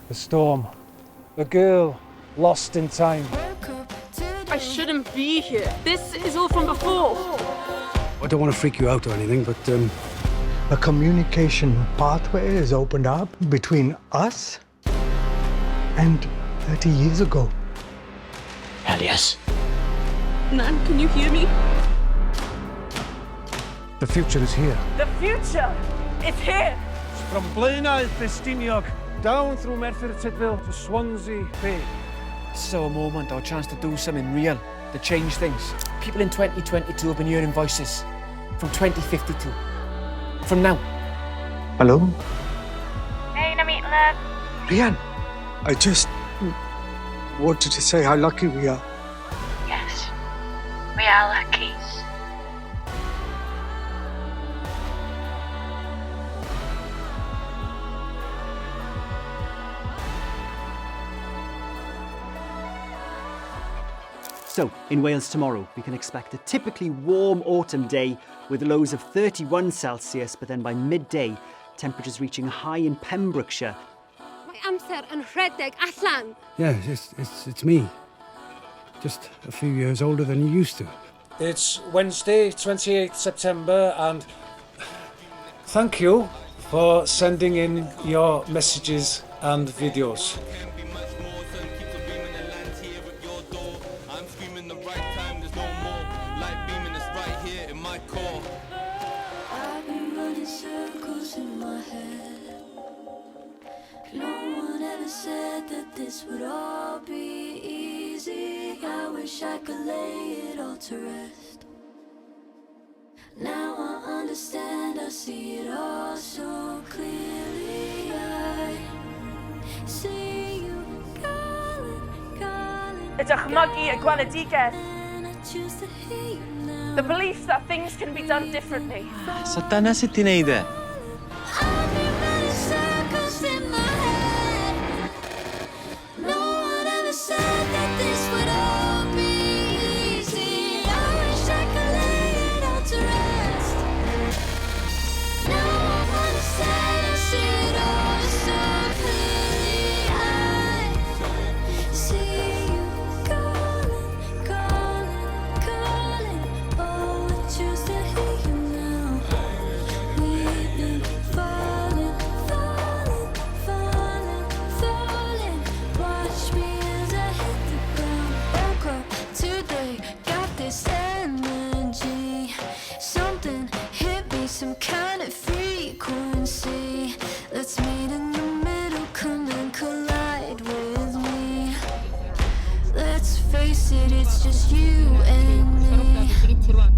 The storm. The girl lost in time. I shouldn't be here. This is all from before. I don't want to freak you out or anything, but A communication pathway is opened up between us and 30 years ago. Hell yes. Nan, can you hear me? The future is here. The future is here. From Blaenau to Steiniog, down through Merthyr Tydfil to Swansea Bay. This is our moment, our chance to do something real, to change things. People in 2022 have been hearing voices from 2052. From now. Hello? Hey, Namit, Rian, I just wanted to say how lucky we are. yes, we are lucky. So, in Wales tomorrow, we can expect a typically warm autumn day with lows of 31 Celsius, but then by midday, temperatures reaching a high in Pembrokeshire. Mae amser yn rhedeg allan. yeah, it's me. Just a few years older than you used to. It's Wednesday, 28th September, and thank you for sending in your messages and videos. I've been running circles in my head. No one ever said that this would all be easy. I wish I could lay it all to rest. Now I understand, I see it all so clearly. I see you calling, calling. It's a chmygu y gweledigeth. And I choose to hear you now. The belief that things can be done differently. So dyna sut ti'n neud e? I've been running circles in my head. No one ever said that this would all be easy. I wish I could lay it all to rest. Now I understand, I see it all so clearly. I see you calling, calling, calling. Oh, I choose to hear you now. We've been falling, falling, falling, falling. Watch me as I hit the ground. Woke up today, got this energy. Something hit me, some kind of frequency. Let's meet in the middle, come and collide with me. Let's face it, it's just you and me.